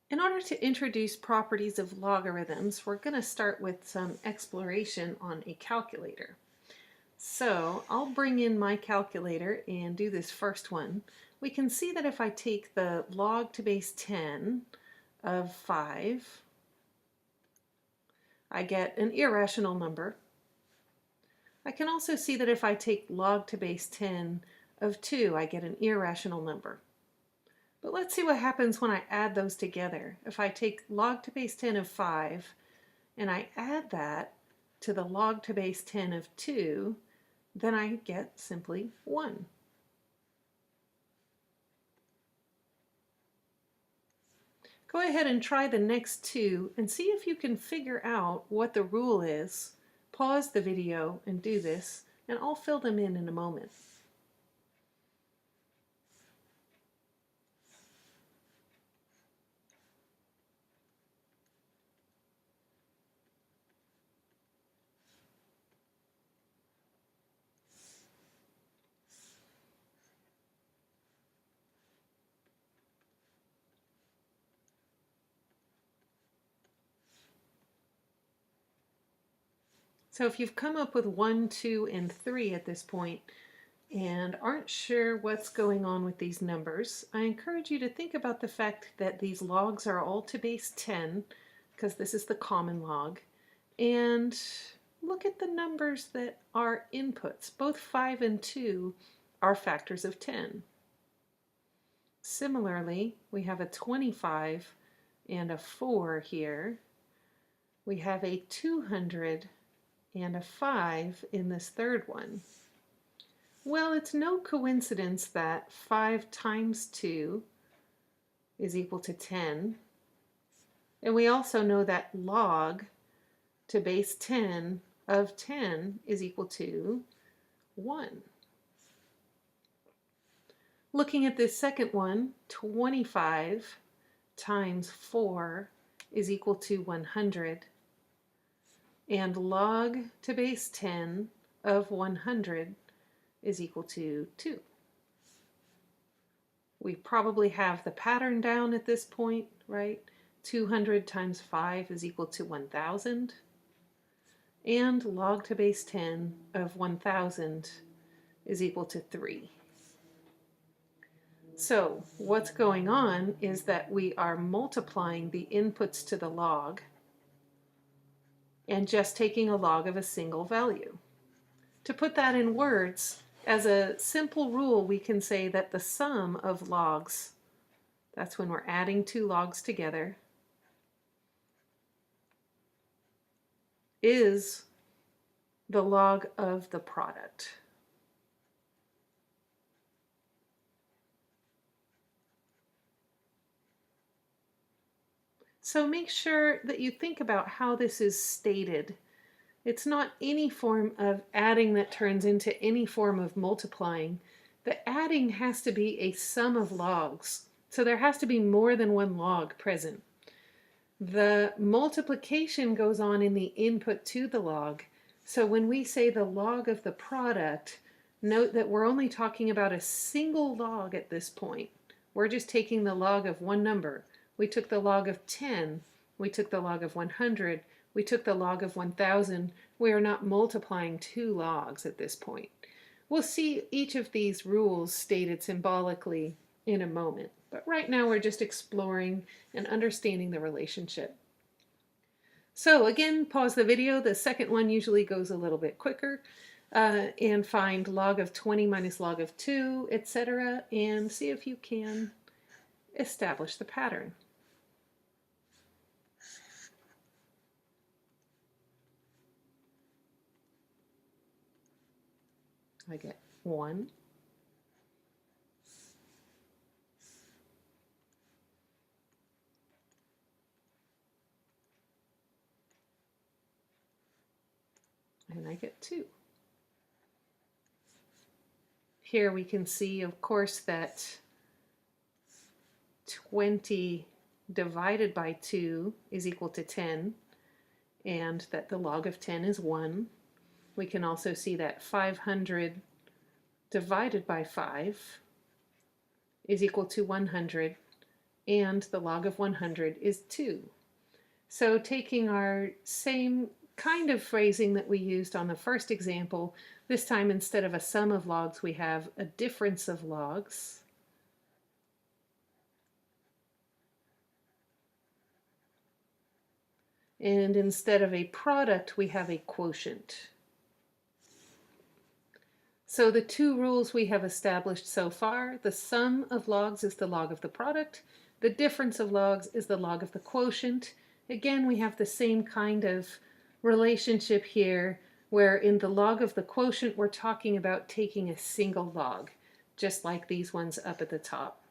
In order to introduce properties of logarithms, we're going to start with some exploration on a calculator. So I'll bring in my calculator and do this first one. We can see that if I take the log to base 10 of 5, I get an irrational number. I can also see that if I take log to base 10 of 2, I get an irrational number. But let's see what happens when I add those together. If I take log to base 10 of 5 and I add that to the log to base 10 of 2, then I get simply 1. Go ahead and try the next two and see if you can figure out what the rule is. Pause the video and do this, and I'll fill them in a moment. So if you've come up with 1, 2, and 3 at this point and aren't sure what's going on with these numbers, I encourage you to think about the fact that these logs are all to base 10, because this is the common log, and look at the numbers that are inputs. Both 5 and 2 are factors of 10. Similarly, we have a 25 and a 4 here. We have a 200 and a 5 in this third one. Well, it's no coincidence that 5 times 2 is equal to 10. And we also know that log to base 10 of 10 is equal to 1. Looking at this second one, 25 times 4 is equal to 100. And log to base 10 of 100 is equal to 2. We probably have the pattern down at this point, right? 200 times 5 is equal to 1,000. And log to base 10 of 1,000 is equal to 3. So what's going on is that we are multiplying the inputs to the log and just taking a log of a single value. To put that in words, as a simple rule, we can say that the sum of logs, that's when we're adding two logs together, is the log of the product. So make sure that you think about how this is stated. It's not any form of adding that turns into any form of multiplying. The adding has to be a sum of logs. So there has to be more than one log present. The multiplication goes on in the input to the log. So when we say the log of the product, note that we're only talking about a single log at this point. We're just taking the log of one number. We took the log of 10, we took the log of 100, we took the log of 1,000. We are not multiplying two logs at this point. We'll see each of these rules stated symbolically in a moment, but right now we're just exploring and understanding the relationship. So again, pause the video. The second one usually goes a little bit quicker, and find log of 20 minus log of 2, etc., and see if you can establish the pattern. I get 1. And I get 2. Here we can see, of course, that 20 divided by 2 is equal to 10, and that the log of 10 is 1. We can also see that 500 divided by 5 is equal to 100, and the log of 100 is 2. So taking our same kind of phrasing that we used on the first example, this time instead of a sum of logs, we have a difference of logs. And instead of a product, we have a quotient. So the two rules we have established so far, the sum of logs is the log of the product, the difference of logs is the log of the quotient. Again, we have the same kind of relationship here, where in the log of the quotient, we're talking about taking a single log, just like these ones up at the top.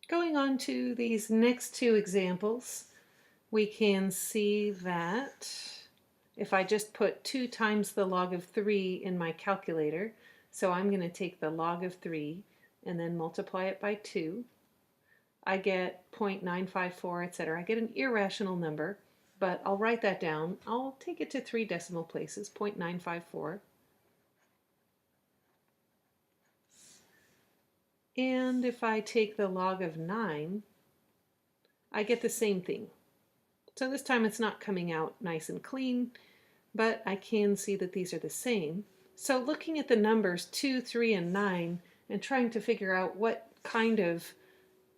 Going on to these next two examples, we can see that if I just put 2 times the log of 3 in my calculator, so I'm going to take the log of 3 and then multiply it by 2, I get 0.954, etc. I get an irrational number, but I'll write that down. I'll take it to 3 decimal places, 0.954. And if I take the log of 9, I get the same thing. So this time it's not coming out nice and clean, but I can see that these are the same. So looking at the numbers 2, 3, and 9 and trying to figure out what kind of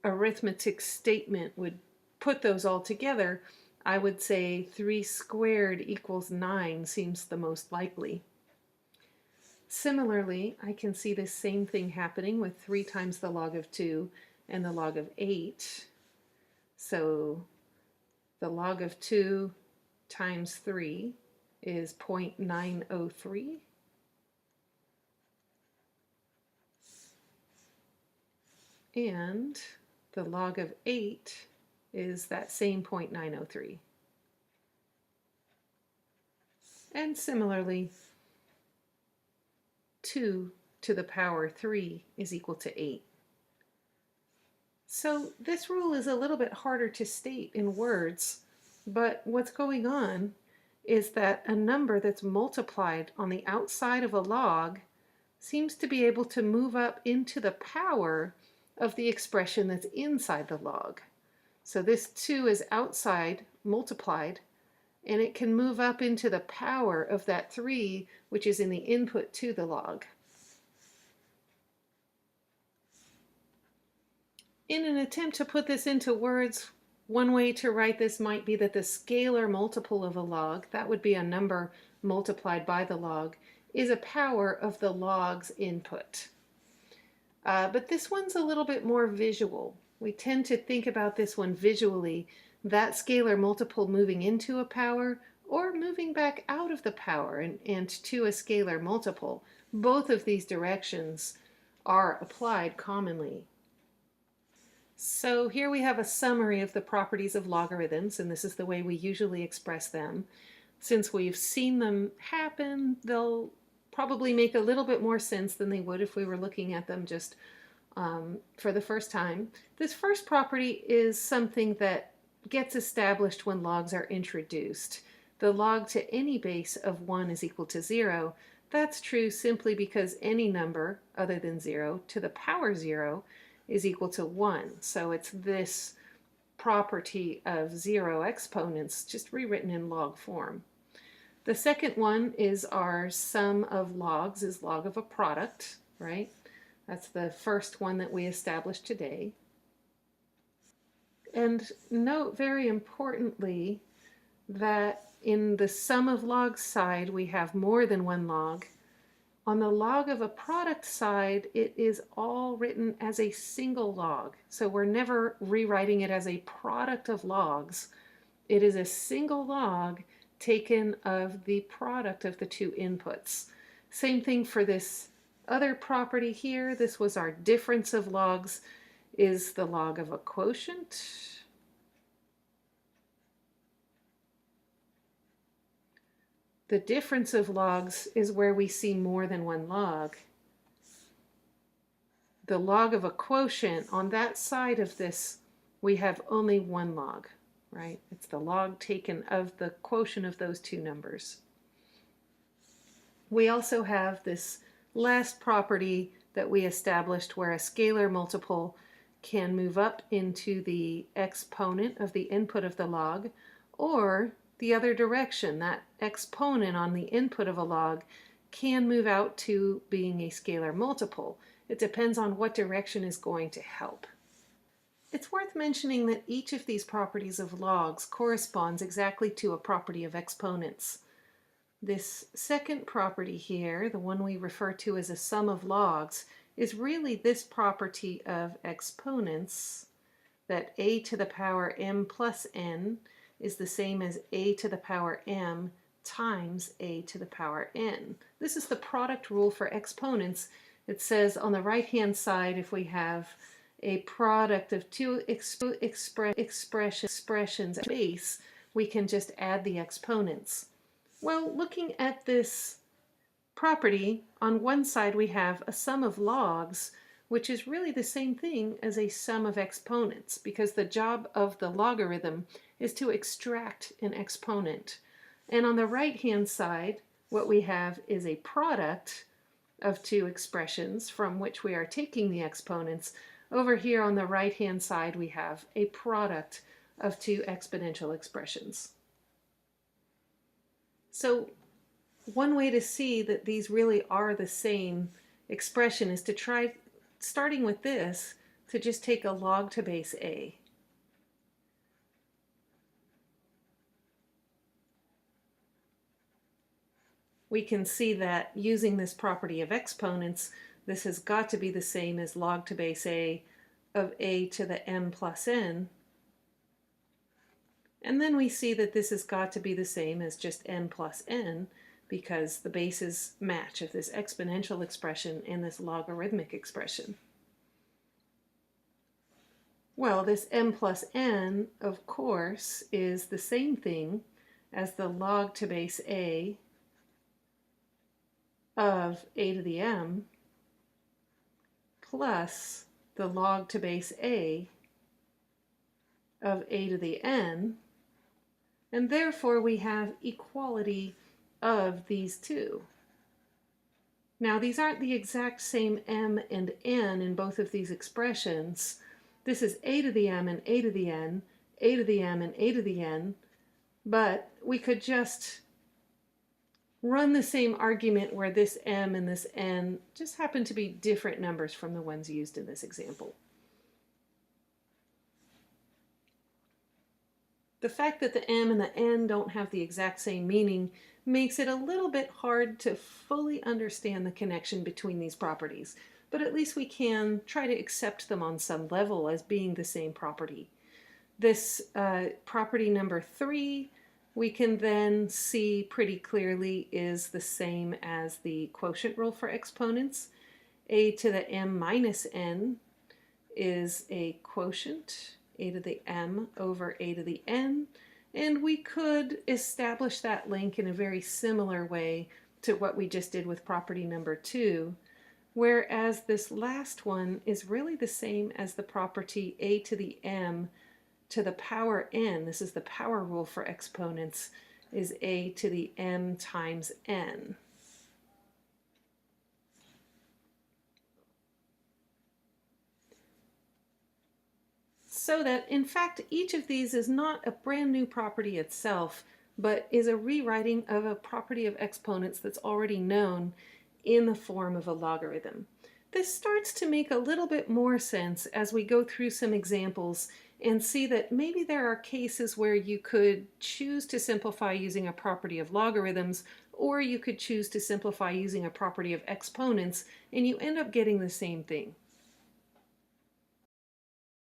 arithmetic statement would put those all together, I would say 3 squared equals 9 seems the most likely. Similarly, I can see this same thing happening with 3 times the log of 2 and the log of 8. So the log of 2 times 3 is 0.903. And the log of 8 is that same 0.903. And similarly, 2 to the power 3 is equal to 8. So this rule is a little bit harder to state in words, but what's going on is that a number that's multiplied on the outside of a log seems to be able to move up into the power of the expression that's inside the log. So this 2 is outside multiplied, and it can move up into the power of that 3, which is in the input to the log. In an attempt to put this into words, one way to write this might be that the scalar multiple of a log, that would be a number multiplied by the log, is a power of the log's input. But this one's a little bit more visual. We tend to think about this one visually, that scalar multiple moving into a power or moving back out of the power and to a scalar multiple. Both of these directions are applied commonly. So here we have a summary of the properties of logarithms, and this is the way we usually express them. Since we've seen them happen, they'll probably make a little bit more sense than they would if we were looking at them just for the first time. This first property is something that gets established when logs are introduced. The log to any base of 1 is equal to 0. That's true simply because any number other than 0 to the power 0 is equal to 1. So it's this property of 0 exponents just rewritten in log form. The second one is our sum of logs is log of a product, right? That's the first one that we established today. And note very importantly that in the sum of logs side we have more than one log. On the log of a product side, it is all written as a single log. So we're never rewriting it as a product of logs. It is a single log taken of the product of the two inputs. Same thing for this other property here. This was our difference of logs is the log of a quotient. The difference of logs is where we see more than one log. The log of a quotient, on that side of this, we have only one log, right? It's the log taken of the quotient of those two numbers. We also have this last property that we established where a scalar multiple can move up into the exponent of the input of the log, or the other direction. That exponent on the input of a log can move out to being a scalar multiple. It depends on what direction is going to help. It's worth mentioning that each of these properties of logs corresponds exactly to a property of exponents. This second property here, the one we refer to as a sum of logs, is really this property of exponents, that a to the power m plus n is the same as a to the power m times a to the power n. This is the product rule for exponents. It says on the right-hand side, if we have a product of two expressions at base, we can just add the exponents. Well, looking at this property, on one side we have a sum of logs, which is really the same thing as a sum of exponents, because the job of the logarithm is to extract an exponent. And on the right-hand side, what we have is a product of two expressions from which we are taking the exponents. Over here on the right-hand side, we have a product of two exponential expressions. So one way to see that these really are the same expression is to try, starting with this, to just take a log to base a. We can see that using this property of exponents, this has got to be the same as log to base a of a to the m plus n. And then we see that this has got to be the same as just m plus n, because the bases match of this exponential expression and this logarithmic expression. Well, this m plus n, of course, is the same thing as the log to base a of a to the m plus the log to base a of a to the n, and therefore we have equality of these two. Now, these aren't the exact same m and n in both of these expressions. This is a to the m and a to the n, a to the m and a to the n, but we could just run the same argument where this m and this n just happen to be different numbers from the ones used in this example. The fact that the m and the n don't have the exact same meaning makes it a little bit hard to fully understand the connection between these properties, but at least we can try to accept them on some level as being the same property. This property number 3, we can then see pretty clearly is the same as the quotient rule for exponents. A to the m minus n is a quotient, a to the m over a to the n, and we could establish that link in a very similar way to what we just did with property number 2, whereas this last one is really the same as the property a to the m to the power n. This is the power rule for exponents, is a to the m times n. So that, in fact, each of these is not a brand new property itself, but is a rewriting of a property of exponents that's already known in the form of a logarithm. This starts to make a little bit more sense as we go through some examples and see that maybe there are cases where you could choose to simplify using a property of logarithms, or you could choose to simplify using a property of exponents, and you end up getting the same thing.